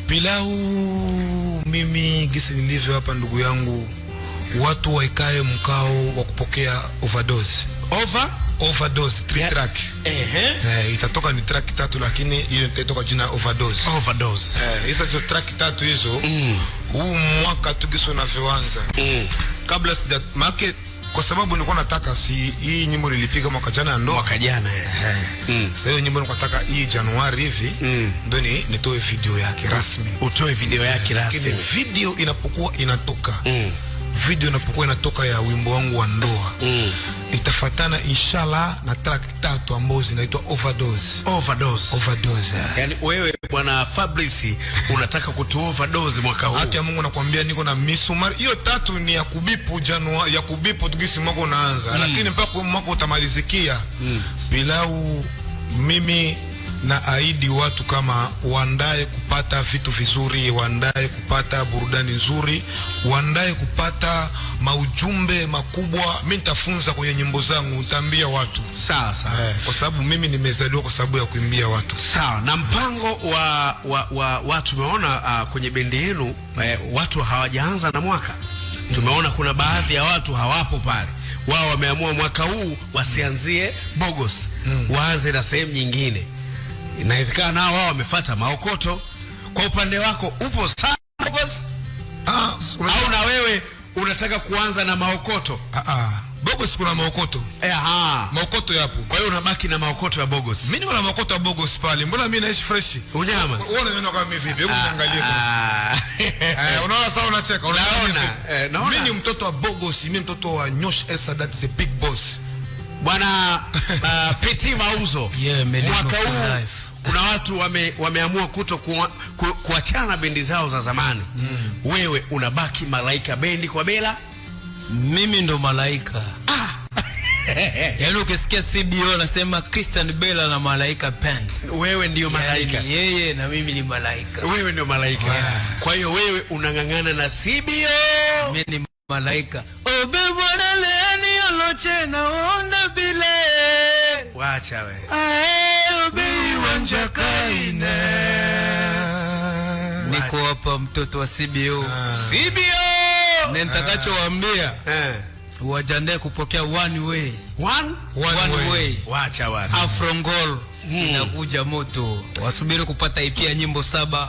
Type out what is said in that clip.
Pilau mimi gisi nilivyo hapa ndugu yangu, watu waikae mkao wa kupokea overdose. Overdose 3 track. Itatoka ni track 3 lakini ile itatoka jina overdose. Hizo sio track 3 hizo. Huu mwaka tukiso na viwanza. Kabla sija market kwa sababu nilikuwa nataka hii nyimbo nilipiga mwaka jana ndo. Mwaka jana. Sasa hiyo nyimbo nilikuwa nataka hii Januari hivi ndio nitoe video yake rasmi. Utoe video yake rasmi. Video inapokuwa inatoka. Video inapokuwa inatoka ya wimbo wangu wa ndoa. Itafatana inshallah na track 3 ambazo zinaitwa overdose. Yani wewe bwana Fabrice unataka kutu overdose mwaka huu. Hata Mungu nakwambia niko na misumari. Hiyo 3 ni ya kubipu Januari, ya kubipu tugisi mwaka unaanza. Lakini mpaka mwaka utamalizikia. Pilau mimi na aidi watu kama waandae kupata vitu vizuri, waandae kupata burudani nzuri, waandae kupata maujumbe makubwa. Mimi nitafunza kwenye nyimbo zangu, nitaambia watu. Sawa. Kwa sababu mimi nimezaliwa kwa sababu ya kuimbia watu. Sawa. Na mpango wa watu tumeona kwenye bendi yenu watu hawajaanza na mwaka. Tumeona kuna baadhi ya watu hawapo pale. Wao wameamua mwaka huu wasianzie Bogos. Waanze na sehemu nyingine. Inawezekana nao wao wamefuata maokoto. Kwa upande wako upo sana Bogos? Au na wewe unataka kuanza na maokoto? Bogos kuna maokoto. Maokoto yapo. Kwa hiyo unabaki na maokoto ya Bogos. Mimi niko na maokoto ya Bogos pale. Mbona mimi naishi fresh? Unyama. Unaona kama mimi vipi? Hebu niangalie kwanza. Unaona sawa unacheka. Unaona. Mimi ni mtoto wa Bogos, mimi mtoto wa Nyosh Sadat the big boss. Bwana Petit Mauzo. Mwaka huu kuna watu wameamua kuachana bendi zao za zamani. Wewe unabaki Malaika bendi kwa Bela? Mimi ndo Malaika. Yaani ukisikia CBO nasema Christian Bella na Malaika Band. Wewe ndio Malaika. Yani yeye na mimi ni Malaika. Wewe ndio Malaika. Kwa hiyo wewe unangangana na CBO. Mimi ni Malaika. Obebona leani oloche na onda bile. Wacha wewe. Obeyi wanjakaine. Niko hapa mtoto wa CBO. CBO. Nitakacho waambia wajiandae kupokea one way. Wacha wana. Afrongol inakuja moto. Wasubiri kupata IP ya nyimbo 7.